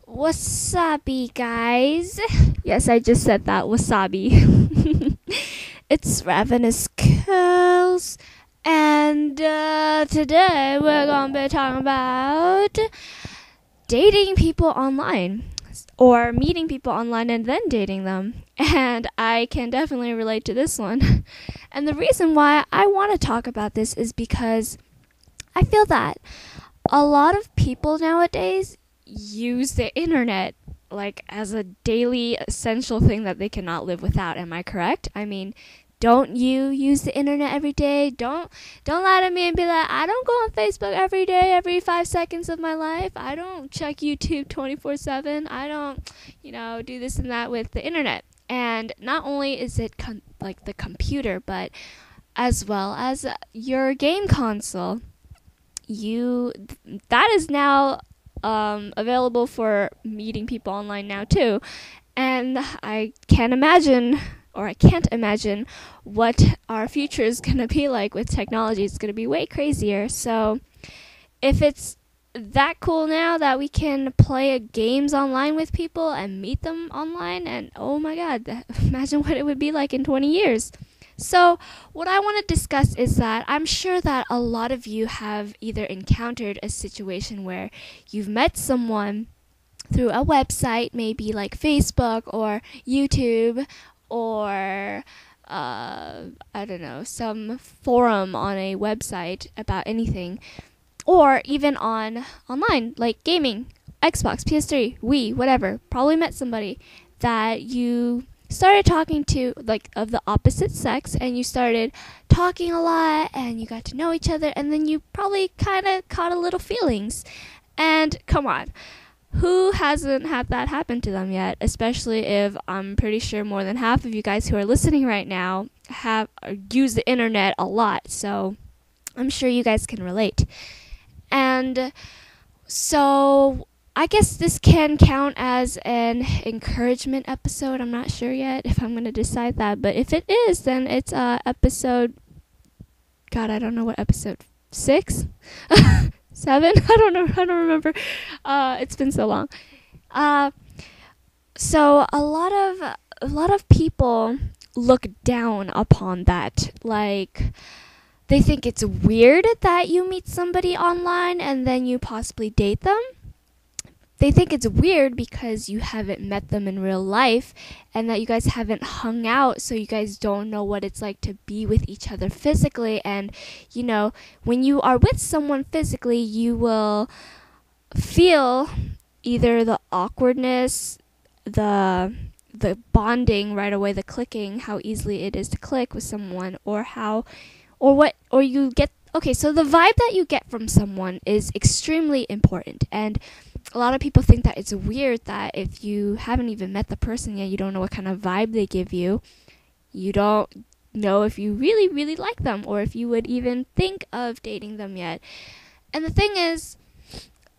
Wasabi, guys. Yes, I just said that. Wasabi. It's Ravenous KELLS. And today we're going to be talking about dating people online. Or meeting people online and then dating them. And I can definitely relate to this one. And the reason why I want to talk about this is because I feel that a lot of people nowadays use the internet like as a daily essential thing that they cannot live without. Am I correct? I mean, don't you use the internet every day? Don't lie to me and be like, I don't go on Facebook every day, every 5 seconds of my life. I don't check YouTube 24/7. I don't, do this and that with the internet. And not only is it like the computer, but as well as your game console. That is now available for meeting people online now too. And I can't imagine what our future is going to be like with technology. It's going to be way crazier. So if it's that cool now that we can play games online with people and meet them online, and oh my god, imagine what it would be like in 20 years. So what I want to discuss is that I'm sure that a lot of you have either encountered a situation where you've met someone through a website, maybe like Facebook or YouTube, or I don't know, some forum on a website about anything, or even online, like gaming, Xbox, PS3, Wii, whatever. Probably met somebody that you started talking to, like, of the opposite sex, and you started talking a lot, and you got to know each other, and then you probably kind of caught a little feelings. And come on, who hasn't had that happen to them yet? Especially if I'm pretty sure more than half of you guys who are listening right now have used the internet a lot, so I'm sure you guys can relate. And so I guess this can count as an encouragement episode. I'm not sure yet if I'm going to decide that, but if it is, then it's episode, God, I don't know what episode, 6? 7? I don't remember. It's been so long. So a lot of people look down upon that. Like, they think it's weird that you meet somebody online and then you possibly date them. They think it's weird because you haven't met them in real life and that you guys haven't hung out, so you guys don't know what it's like to be with each other physically. And, when you are with someone physically, you will feel either the awkwardness, the bonding right away, the clicking, how easily it is to click with someone, or you get, okay, so the vibe that you get from someone is extremely important. And a lot of people think that it's weird that if you haven't even met the person yet, you don't know what kind of vibe they give you. You don't know if you really, really like them or if you would even think of dating them yet. And the thing is,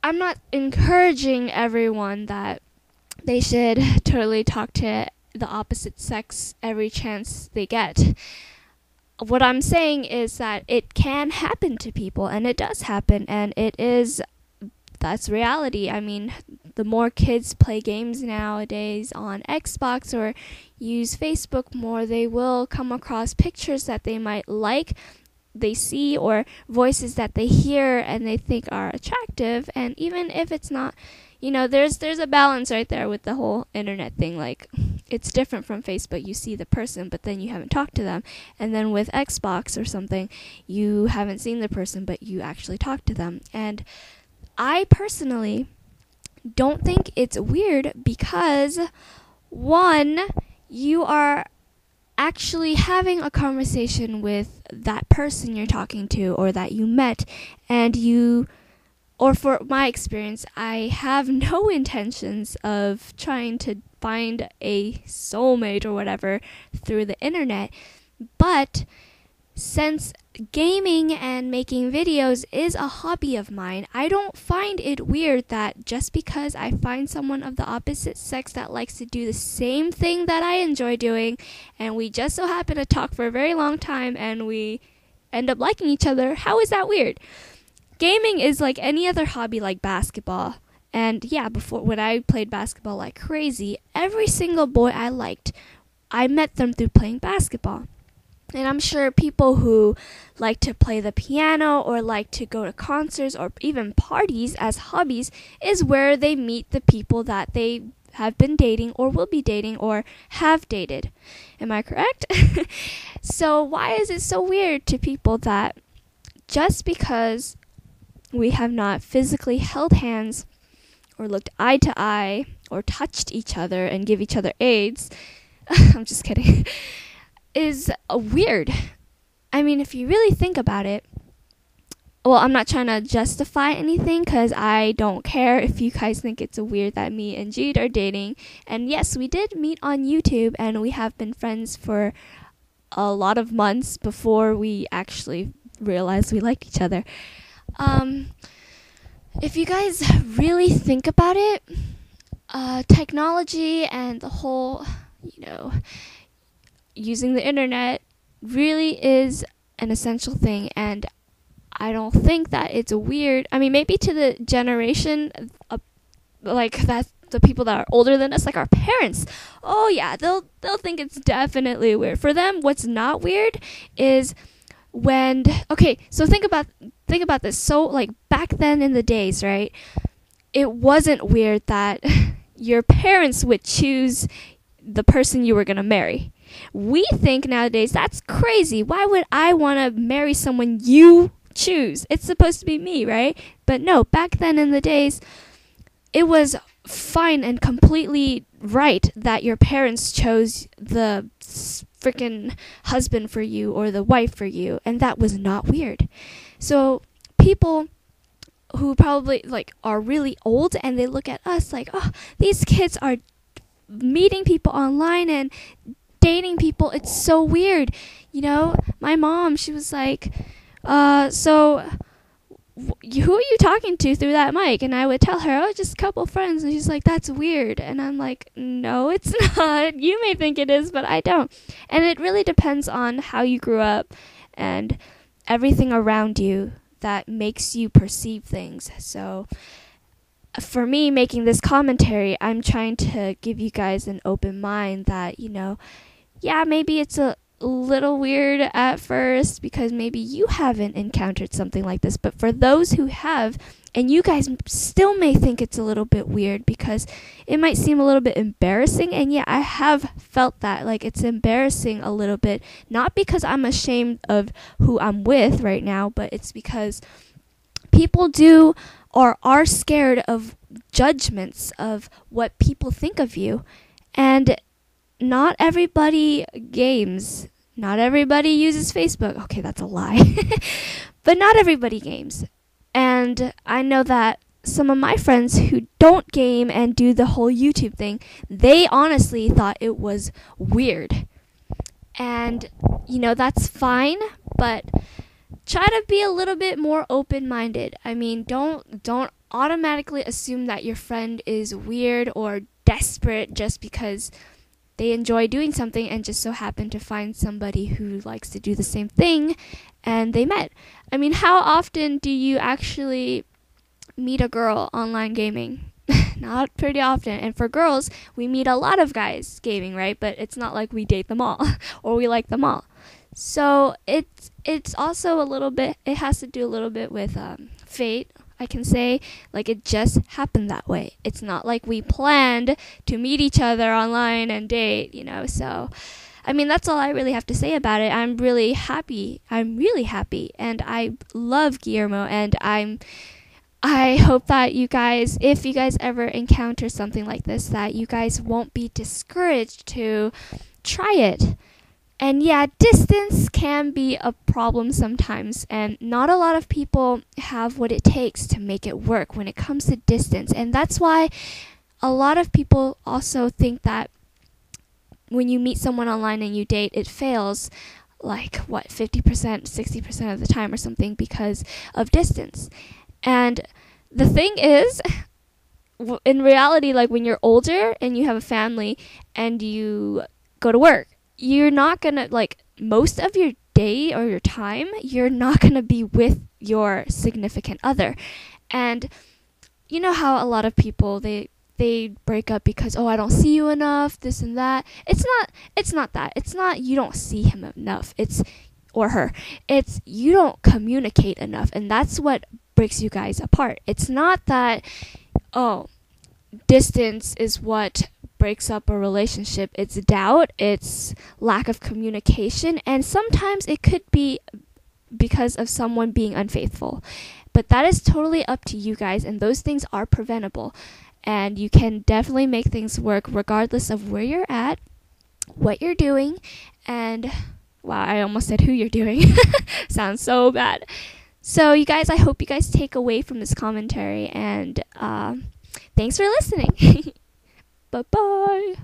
I'm not encouraging everyone that they should totally talk to the opposite sex every chance they get. What I'm saying is that it can happen to people, and it does happen, and that's reality. I mean, the more kids play games nowadays on Xbox or use Facebook more, they will come across pictures that they might like, they see, or voices that they hear and they think are attractive. And even if it's not, there's a balance right there with the whole internet thing. Like, it's different from Facebook. You see the person, but then you haven't talked to them. And then with Xbox or something, you haven't seen the person, but you actually talked to them. And I personally don't think it's weird because, one, you are actually having a conversation with that person you're talking to or that you met, and or for my experience, I have no intentions of trying to find a soulmate or whatever through the internet. But since gaming and making videos is a hobby of mine, I don't find it weird that just because I find someone of the opposite sex that likes to do the same thing that I enjoy doing, and we just so happen to talk for a very long time and we end up liking each other, how is that weird? Gaming is like any other hobby, like basketball. And yeah, before, when I played basketball like crazy, every single boy I liked, I met them through playing basketball. And I'm sure people who like to play the piano or like to go to concerts or even parties as hobbies is where they meet the people that they have been dating or will be dating or have dated. Am I correct? So why is it so weird to people that just because we have not physically held hands or looked eye to eye or touched each other and give each other AIDS, I'm just kidding, is weird. I mean, if you really think about it, well, I'm not trying to justify anything because I don't care if you guys think it's weird that me and Jude are dating. And yes, we did meet on YouTube and we have been friends for a lot of months before we actually realized we liked each other. If you guys really think about it, technology and the whole, using the internet really is an essential thing, and I don't think that it's weird. I mean, maybe to the generation like that, the people that are older than us, like our parents, oh yeah, they'll think it's definitely weird. For them, what's not weird is when, okay, so think about this. So like back then in the days, right, it wasn't weird that your parents would choose the person you were going to marry. We think nowadays that's crazy. Why would I want to marry someone you choose? It's supposed to be me, right? But no, back then in the days, it was fine and completely right that your parents chose the freaking husband for you or the wife for you, and that was not weird. So people who probably like are really old and they look at us like, oh, these kids are meeting people online and dating people, it's so weird. My mom, she was like, so who are you talking to through that mic? And I would tell her, oh, just a couple friends. And she's like, that's weird. And I'm like, no, it's not. You may think it is, but I don't. And it really depends on how you grew up and everything around you that makes you perceive things. So for me, making this commentary, I'm trying to give you guys an open mind that, yeah, maybe it's a little weird at first because maybe you haven't encountered something like this, but for those who have, and you guys still may think it's a little bit weird because it might seem a little bit embarrassing, and yeah, I have felt that, like, it's embarrassing a little bit, not because I'm ashamed of who I'm with right now, but it's because people do or are scared of judgments of what people think of you. And not everybody games. Not everybody uses Facebook. Okay, that's a lie. But not everybody games. And I know that some of my friends who don't game and do the whole YouTube thing, they honestly thought it was weird. And, that's fine, but try to be a little bit more open-minded. I mean, don't automatically assume that your friend is weird or desperate just because they enjoy doing something and just so happen to find somebody who likes to do the same thing and they met. I mean, how often do you actually meet a girl online gaming? Not pretty often. And for girls, we meet a lot of guys gaming, right? But it's not like we date them all or we like them all. So it's also a little bit, it has to do a little bit with fate, I can say. Like, it just happened that way. It's not like we planned to meet each other online and date, So, I mean, that's all I really have to say about it. I'm really happy. And I love Guillermo, and I hope that you guys, if you guys ever encounter something like this, that you guys won't be discouraged to try it. And yeah, distance can be a problem sometimes, and not a lot of people have what it takes to make it work when it comes to distance. And that's why a lot of people also think that when you meet someone online and you date, it fails like 50%, 60% of the time or something because of distance. And the thing is, in reality, like when you're older and you have a family and you go to work, you're not gonna, like, most of your day or your time, you're not gonna be with your significant other. And you know how a lot of people they break up because, oh, I don't see you enough, this and that. It's not that. It's not you don't see him enough. It's or her. It's you don't communicate enough, and that's what breaks you guys apart. It's not that, oh, distance is what breaks up a relationship. It's doubt, it's lack of communication, and sometimes it could be because of someone being unfaithful. But that is totally up to you guys, and those things are preventable. And you can definitely make things work regardless of where you're at, what you're doing, and wow, I almost said who you're doing. Sounds so bad. So you guys, I hope you guys take away from this commentary, and thanks for listening. Bye-bye.